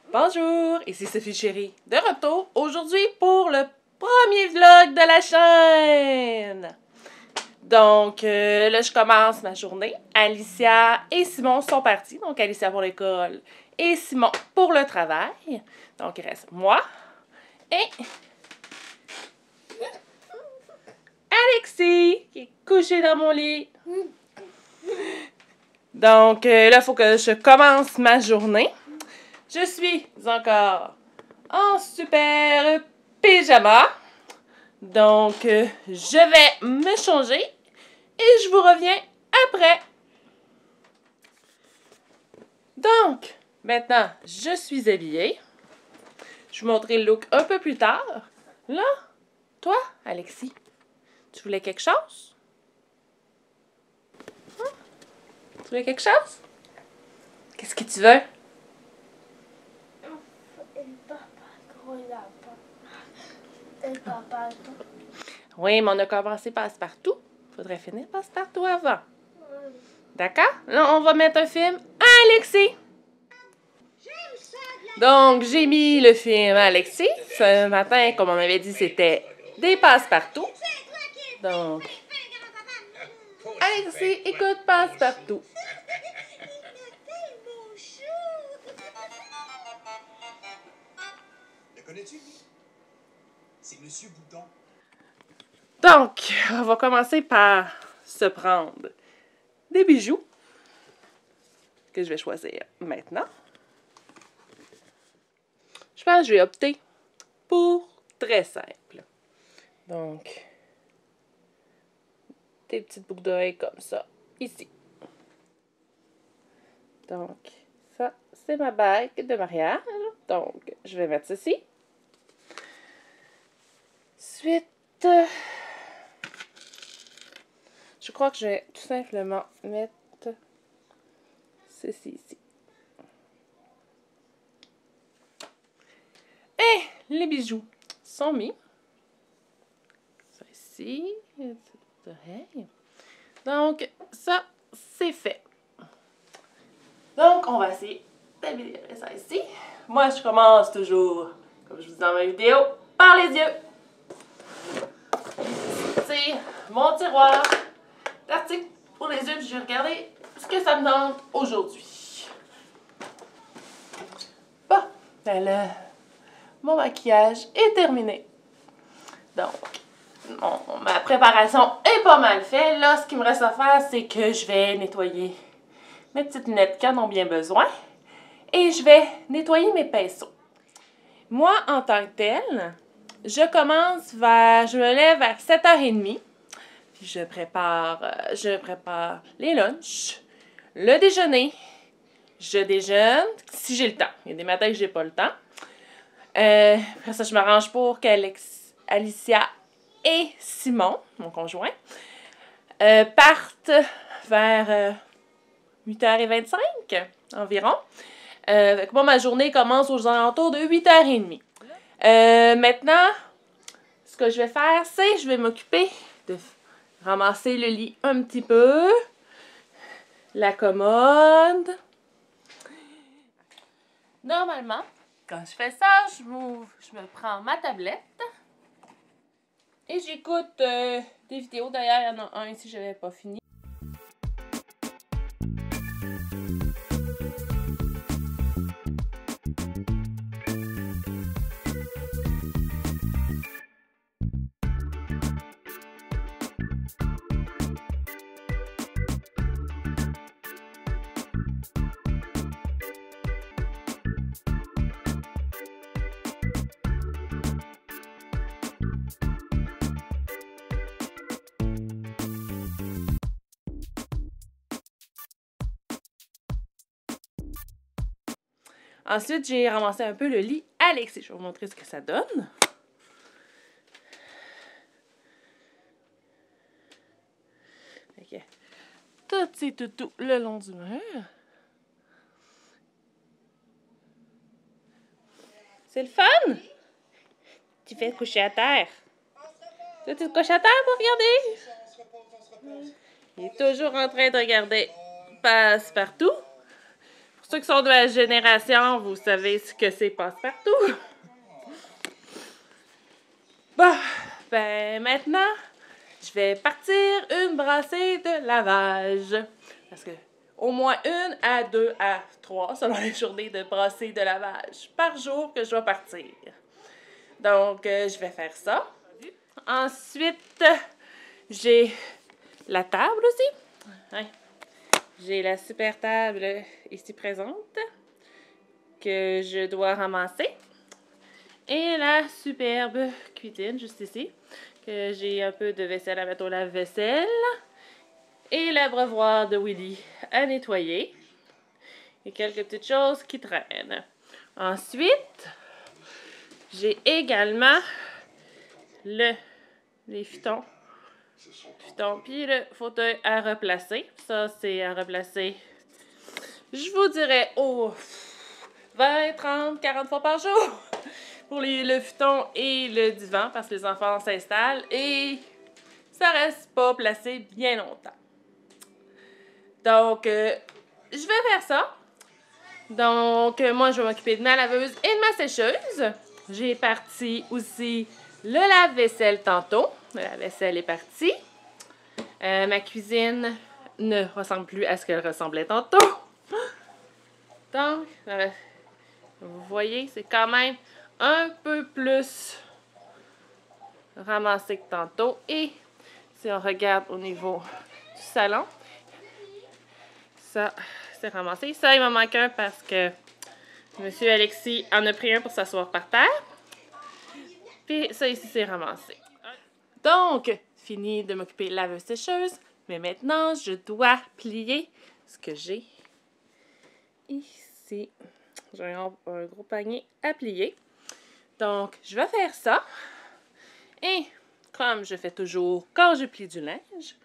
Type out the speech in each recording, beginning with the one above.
Bonjour, ici Sophie Chérie, de retour aujourd'hui pour le premier vlog de la chaîne. Donc là, je commence ma journée. Alicia et Simon sont partis, donc Alicia pour l'école et Simon pour le travail. Donc il reste moi et Alexis qui est couché dans mon lit. Donc là, il faut que je commence ma journée. Je suis encore en super pyjama. Donc, je vais me changer et je vous reviens après. Donc, maintenant, je suis habillée. Je vous montrerai le look un peu plus tard. Là, toi, Alexis, tu voulais quelque chose? Hein? Tu voulais quelque chose? Qu'est-ce que tu veux? Oui, mais on a commencé Passe-Partout. Faudrait finir Passe-Partout avant. D'accord? Là, on va mettre un film à Alexis. Donc, j'ai mis le film à Alexis. Ce matin, comme on m'avait dit, c'était des Passe-Partout. Donc, Alexis, écoute Passe-Partout. Le connais-tu? C'est Monsieur Bouton. Donc, on va commencer par se prendre des bijoux que je vais choisir maintenant. Je pense que je vais opter pour très simple. Donc, des petites boucles d'oreilles comme ça, ici. Donc, ça, c'est ma bague de mariage. Donc, je vais mettre ceci. Ensuite, je crois que je vais tout simplement mettre ceci ici. Et les bijoux sont mis. Ça ici, les petites oreilles. Donc, ça, c'est fait. Donc, on va essayer d'habiller ça ici. Moi, je commence toujours, comme je vous dis dans ma vidéo, par les yeux. C'est mon tiroir d'articles pour les yeux. Puis je vais regarder ce que ça me donne aujourd'hui. Bon, ben là, mon maquillage est terminé. Donc, ma préparation est pas mal faite. Là, ce qu'il me reste à faire, c'est que je vais nettoyer mes petites lunettes qui en ont bien besoin. Et je vais nettoyer mes pinceaux. Moi, en tant que telle, je me lève vers 7h30. Puis je prépare les lunchs, le déjeuner. Je déjeune si j'ai le temps. Il y a des matins que j'ai pas le temps. Après ça, je m'arrange pour qu'Alicia et Simon, mon conjoint, partent vers 8h25 environ. Moi, ma journée commence aux alentours de 8h30. Maintenant, ce que je vais faire, c'est je vais m'occuper de ramasser le lit un petit peu, la commode. Normalement, quand je fais ça, je me prends ma tablette et j'écoute des vidéos. D'ailleurs, il y en a un ici, je n'avais pas fini. Ensuite, j'ai ramassé un peu le lit Alexis. Je vais vous montrer ce que ça donne. Okay. Tout ces toutous le long du mur. C'est le fun! Tu fais te coucher à terre. Là, tu te couches à terre pour regarder? Il est toujours en train de regarder Passe-Partout. Pour ceux qui sont de ma génération, vous savez ce que c'est Passe-Partout. Bon, ben maintenant, je vais partir une brassée de lavage. Parce que au moins 1 à 2 à 3, selon les journées de brassée de lavage par jour que je dois partir. Donc, je vais faire ça. Ensuite, j'ai la table aussi. Ouais. J'ai la super table ici présente que je dois ramasser. Et la superbe cuisine juste ici, que j'ai un peu de vaisselle à mettre au lave-vaisselle. Et l'abreuvoir de Willy à nettoyer. Et quelques petites choses qui traînent. Ensuite, j'ai également les futons. Puis le fauteuil à replacer. Ça, c'est à replacer, je vous dirais, 20, 30, 40 fois par jour. Pour le futon et le divan, parce que les enfants s'installent et ça reste pas placé bien longtemps. Donc, je vais faire ça. Donc, moi, je vais m'occuper de ma laveuse et de ma sécheuse. J'ai parti aussi le lave-vaisselle tantôt. Le lave-vaisselle est parti. Ma cuisine ne ressemble plus à ce qu'elle ressemblait tantôt. Donc, vous voyez, c'est quand même un peu plus ramassé que tantôt. Et si on regarde au niveau du salon, ça, c'est ramassé. Ça, il m'en manque un parce que M. Alexis en a pris un pour s'asseoir par terre. Puis ça ici, c'est ramassé. Donc, fini de m'occuper de la laveuse-sécheuse. Mais maintenant, je dois plier ce que j'ai ici. J'ai un gros panier à plier. Donc, je vais faire ça. Et comme je fais toujours quand je plie du linge,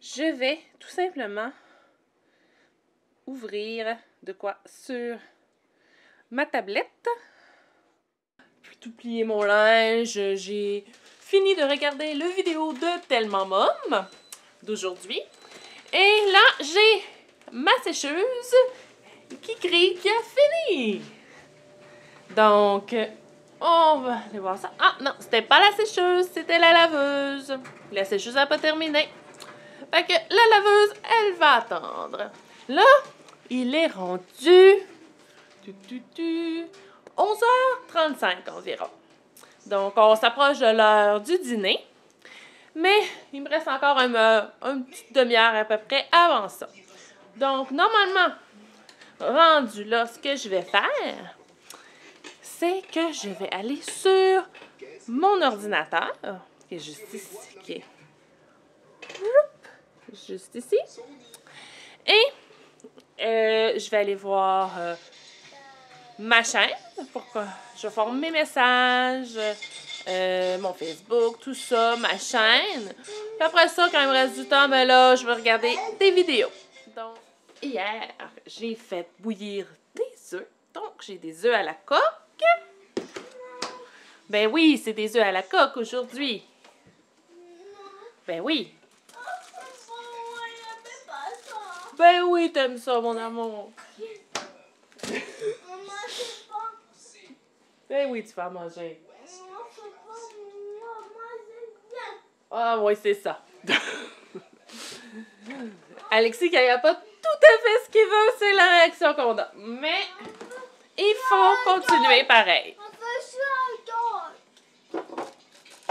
je vais tout simplement ouvrir de quoi sur ma tablette. J'ai tout plié mon linge. J'ai fini de regarder le vidéo de Tellement Mom d'aujourd'hui. Et là, j'ai ma sécheuse qui crie qui a fini. Donc, on va aller voir ça. Ah non, c'était pas la sécheuse, c'était la laveuse. La sécheuse n'a pas terminé. Fait que la laveuse, elle va attendre. Là, il est rendu 11h35 environ. Donc, on s'approche de l'heure du dîner. Mais il me reste encore une petite demi-heure à peu près avant ça. Donc, normalement, rendu là, ce que je vais faire, c'est que je vais aller sur mon ordinateur, qui est juste ici, juste ici. Et je vais aller voir ma chaîne pour que je forme mes messages, mon Facebook, tout ça, ma chaîne. Puis après ça, quand il me reste du temps, ben là, je vais regarder des vidéos. Donc, hier, j'ai fait bouillir des œufs. Donc, j'ai des œufs à la coque. Ben oui, c'est des œufs à la coque aujourd'hui. Ben oui. Ben oui, t'aimes ça, mon amour. Ben oui, tu vas manger. Ah oui, c'est ça. Alexis, quand il n'y a pas tout à fait ce qu'il veut, c'est la réaction qu'on a. Mais il faut continuer pareil.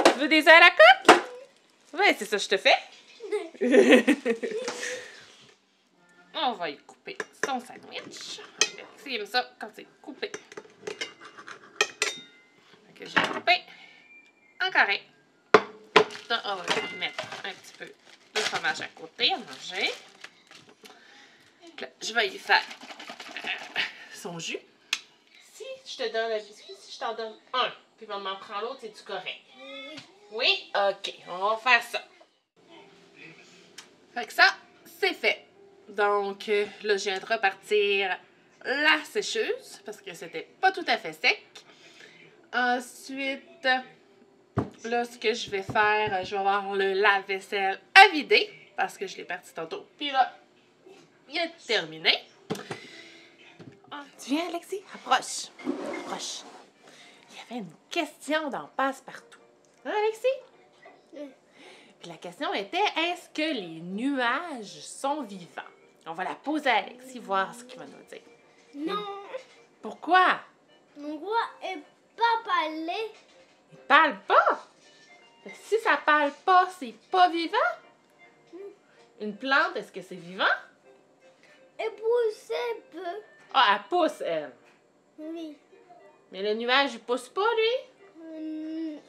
Tu veux des œufs à la coque? Oui, c'est ça que je te fais. On va y couper son sandwich. Alexis aime ça quand c'est coupé. Donc, je vais couper en carré. Ça, on va lui mettre un petit peu de fromage à côté à manger. Là, je vais y faire son jus. Si je te donne un biscuit, si je t'en donne un, puis maman prend l'autre, c'est-tu correct? Oui? OK, on va faire ça. Fait que ça, c'est fait. Donc, là, je viens de repartir la sécheuse, parce que c'était pas tout à fait sec. Ensuite, là, ce que je vais faire, je vais avoir le lave-vaisselle à vider. parce que je l'ai parti tantôt. Puis là, il est terminé. Oh, tu viens, Alexis? Approche. Approche. Il y avait une question dans Passe-Partout. Hein, Alexis? Puis la question était, est-ce que les nuages sont vivants? On va la poser à Alexis, voir ce qu'il va nous dire. Non. Pourquoi? Mon roi est pas parlé. Il parle pas! Si ça parle pas, c'est pas vivant? Une plante, est-ce que c'est vivant? Et pousser peu. Ah, elle pousse, elle. Oui. Mais le nuage, il pousse pas, lui?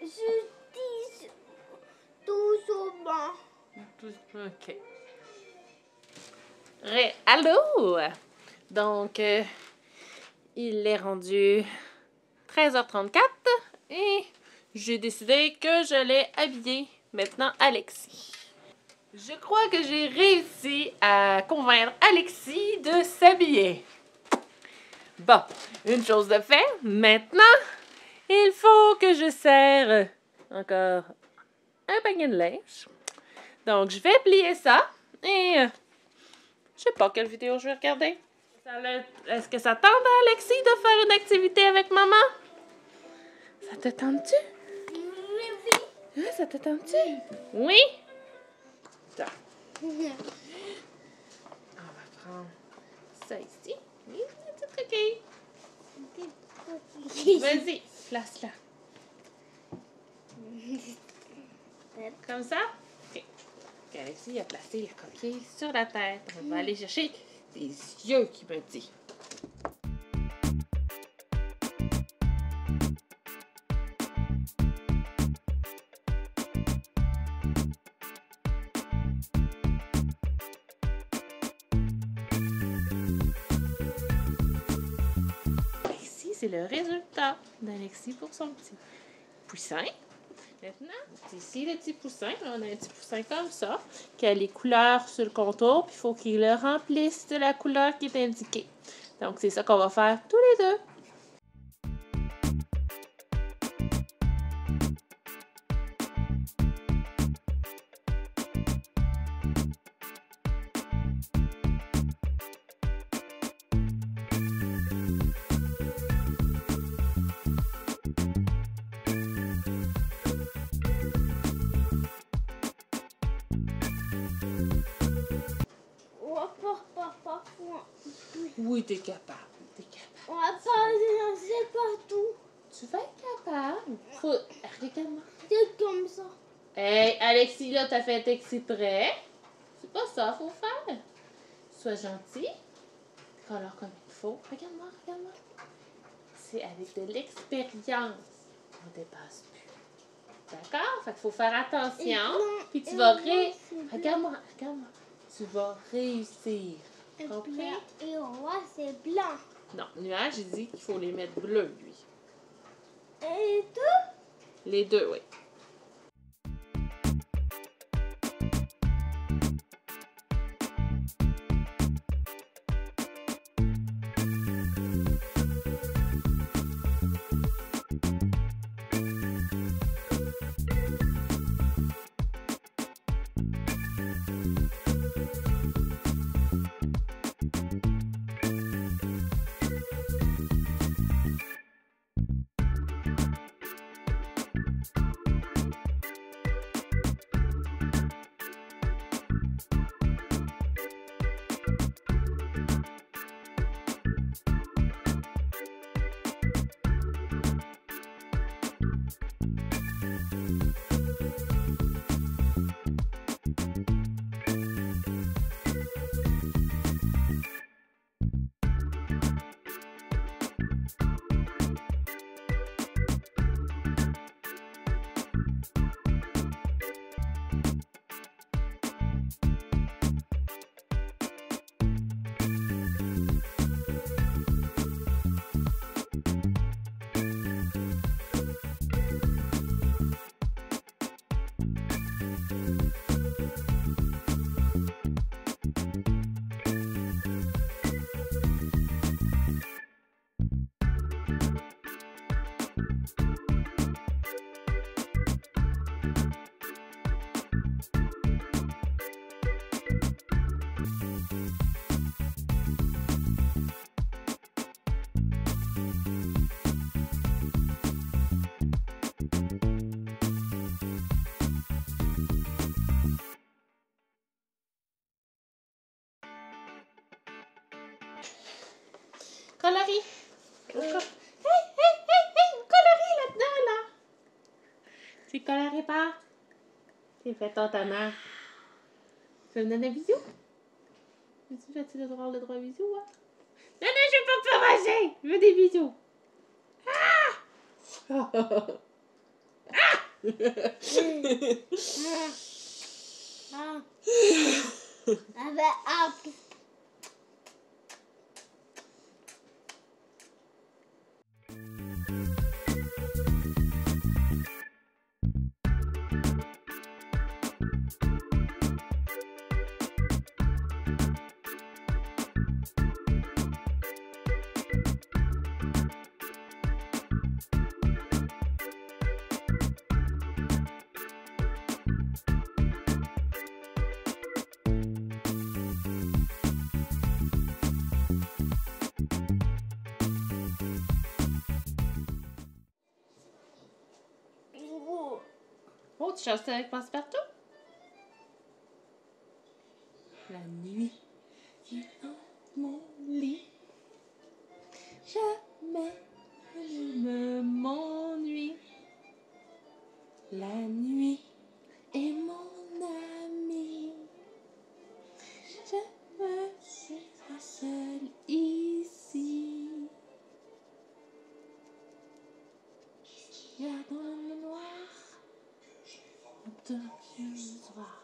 Je dis tout souvent. OK. Allô? Donc, il est rendu 13h34 et j'ai décidé que j'allais habiller maintenant Alexis. Je crois que j'ai réussi à convaincre Alexis de s'habiller. Bon, une chose de fait, maintenant, il faut que je serre encore un panier de linge. Donc, je vais plier ça et je sais pas quelle vidéo je vais regarder. Est-ce que ça tente à Alexis de faire une activité avec maman? Ça te tente-tu? Oui. Hein, ça te tente-tu? Oui? Ça. On va prendre ça ici. Oui, c'est OK. Vas-y, place-la. Comme ça? OK. OK, Alexis a placé la coquille sur la tête. On va aller chercher des yeux qui me dit. Ici, c'est le résultat d'Alexis pour son petit poussin. Maintenant, c'est ici le petit poussin. On a un petit poussin comme ça, qui a les couleurs sur le contour, puis il faut qu'il le remplisse de la couleur qui est indiquée. Donc, c'est ça qu'on va faire tous les deux. Oui, t'es capable. T'es capable. On va pas lancer partout. Tu vas être capable. Faut... Regarde-moi. C'est comme ça. Hey, Alexis, là, t'as fait exprès. C'est pas ça, faut faire. Sois gentil. Colore comme il faut. Regarde-moi, regarde-moi. C'est avec de l'expérience qu'on dépasse plus. D'accord? Fait qu'il faut faire attention. Puis tu vas Regarde-moi, regarde-moi. Tu vas réussir. Compris? Et on voit c'est blanc. Non, nuage, il dit qu'il faut les mettre bleus, lui. Et tout? Les deux, oui. Coloris. Hey, une coloris là-dedans, là. C'est coloré par... C'est fait ton ta mère. Tu veux me donner un bisou? Tu fais-tu le droit bisou, hein? Non, non, je veux pas manger! Je veux des bisous. Ah! Oh, tu chantes avec Passe-Partout? La nuit, il est dans mon lit. Jamais je ne m'ennuie. La nuit est mon amie. Je me sens seule ici. Regarde dans le noir. De vieux soirs.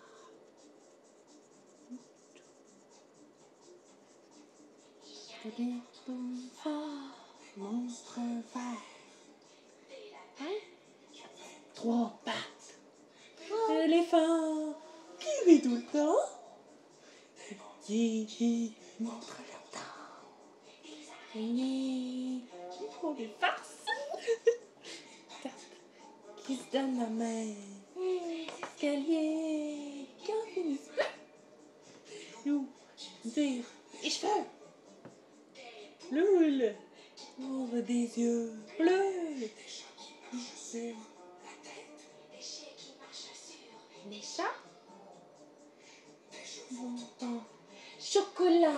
Des bons forts, monstres verts. Hein? 3 pattes. Éléphant qui rit tout le temps. Qui montre le temps. Ils font des farces. Qui se donnent la main. Escalier, quand finissent nous dire les cheveux. Loul, ouvre des yeux bleus. C'est les chats. Bon, chocolat.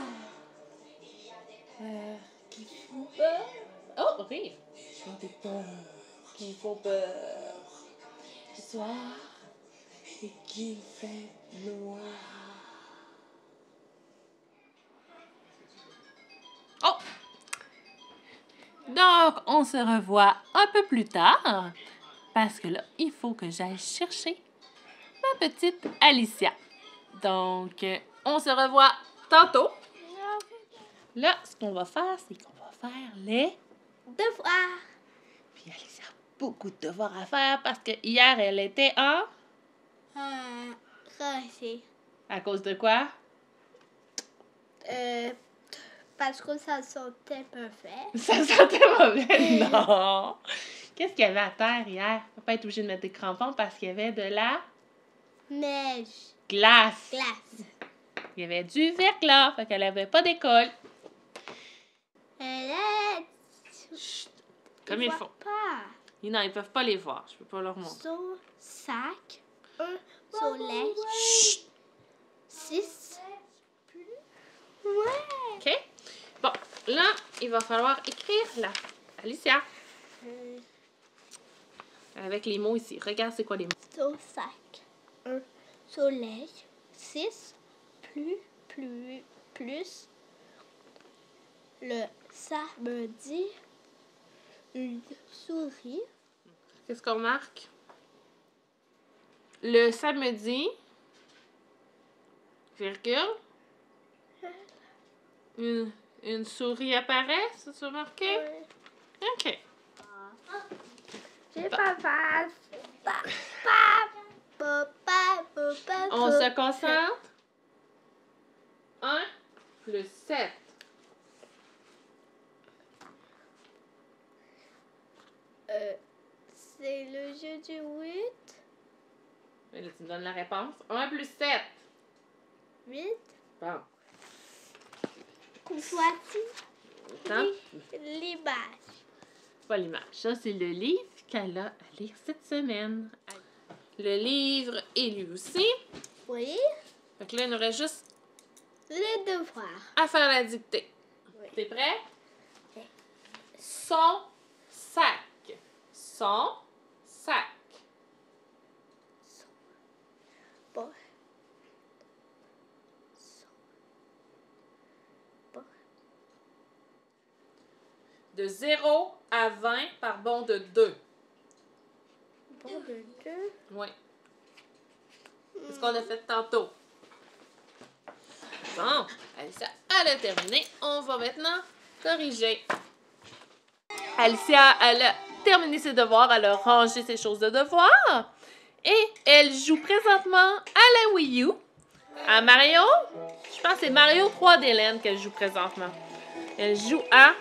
Qui font peur. Oh, rire. Qui ont des peurs. Qui font peur. Ce soir. Et qu'il fait noir. Oh! Donc, on se revoit un peu plus tard. Parce que là, il faut que j'aille chercher ma petite Alicia. Donc, on se revoit tantôt. Là, ce qu'on va faire, c'est qu'on va faire les Devoirs. Puis Alicia a beaucoup de devoirs à faire parce que hier, elle était en... Crochet. À cause de quoi? Parce que ça sentait parfait. Ça sentait mauvais? Non! Qu'est-ce qu'il y avait à terre hier? On va pas être obligé de mettre des crampons parce qu'il y avait de la Neige. glace. Glace. Il y avait du verglas, fait qu'elle avait pas d'école. Chut! Comme il faut. Pas. Non, ils peuvent pas les voir. Je peux pas leur montrer. Son sac. Un soleil. Chut! 6. Ouais. OK? Bon, là, il va falloir écrire la Alicia. Avec les mots ici. Regarde, c'est quoi les mots? Son sac. Un soleil. 6. Plus. Le samedi. Une souris. Qu'est-ce qu'on marque? Le samedi, virgule, une souris apparaît, ça tu as marqué? OK. J'ai pas face. On se concentre. 1 plus 7. C'est le jeu du 8. Là, tu me donnes la réponse. 1 plus 7. 8. Bon. Voici Attends. l'image. Pas l'image. Ça, c'est le livre qu'elle a à lire cette semaine. Le livre est lui aussi. Oui. Fait que là, il nous reste juste Les devoirs. à faire la dictée. Oui. T'es prêt? Oui. Son sac. Son sac. Bon. De 0 à 20 par bond de 2. Bon de 2. Oui. C'est ce qu'on a fait tantôt. Bon, Alicia, elle a terminé. On va maintenant corriger. Alicia, elle a terminé ses devoirs. Elle a rangé ses choses de devoir. Et elle joue présentement à la Wii U. À Mario. Je pense que c'est Mario 3D Land qu'elle joue présentement. Elle joue à...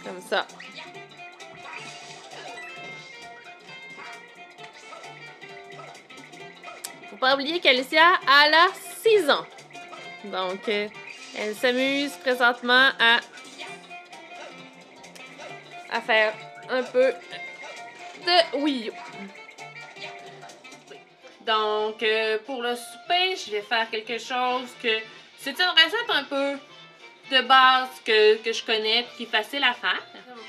Comme ça. Faut pas oublier qu'Alicia a 6 ans. Donc, elle s'amuse présentement à faire un peu de Wii U. Donc, pour le souper, je vais faire quelque chose que... C'est une recette un peu de base que je connais et qui est facile à faire.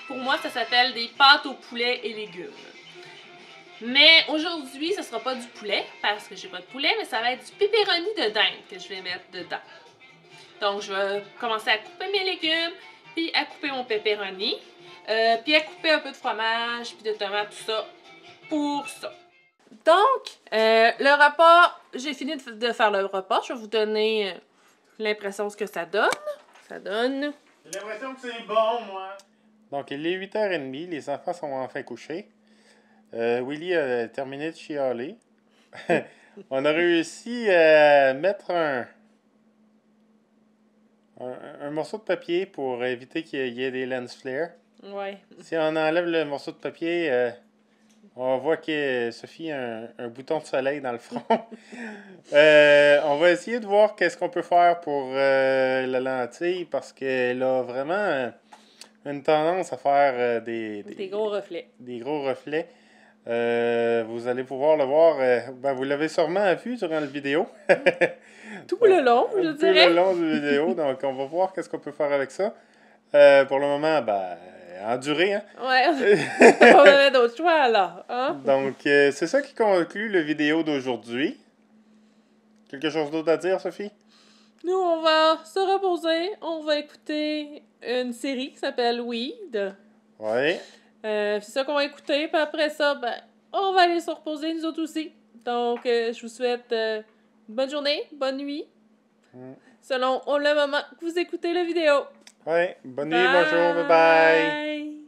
Pour moi, ça s'appelle des pâtes au poulet et légumes. Mais aujourd'hui, ce sera pas du poulet, parce que j'ai pas de poulet, mais ça va être du pepperoni de dinde que je vais mettre dedans. Donc, je vais commencer à couper mes légumes, puis à couper mon pepperoni, puis à couper un peu de fromage, puis de tomates, tout ça, pour ça. Donc, le repas, j'ai fini de faire le repas. Je vais vous donner l'impression de ce que ça donne. Ça donne... J'ai l'impression que c'est bon, moi. Donc, il est 8h30, les enfants sont enfin couchés. Willy a terminé de chialer. On a réussi à mettre un morceau de papier pour éviter qu'il y ait des lens flares. Ouais. Si on enlève le morceau de papier, on voit que Sophie a un bouton de soleil dans le front. On va essayer de voir qu'est-ce qu'on peut faire pour la lentille parce qu'elle a vraiment une tendance à faire des gros reflets. Des gros reflets. Vous allez pouvoir le voir. Vous l'avez sûrement vu durant la vidéo. Tout le long, je dirais. Tout le long de la vidéo. Donc, on va voir qu'est-ce qu'on peut faire avec ça. Pour le moment, endurer. Hein? Ouais, on avait d'autres choix, là. Hein? Donc, c'est ça qui conclut la vidéo d'aujourd'hui. Quelque chose d'autre à dire, Sophie? Nous, on va se reposer. On va écouter une série qui s'appelle Weed. Oui. C'est ça qu'on va écouter. Puis après ça, on va aller se reposer, nous autres aussi. Donc, je vous souhaite bonne journée, bonne nuit. Selon le moment que vous écoutez la vidéo. Oui. Bonne nuit, bonjour, bye bye.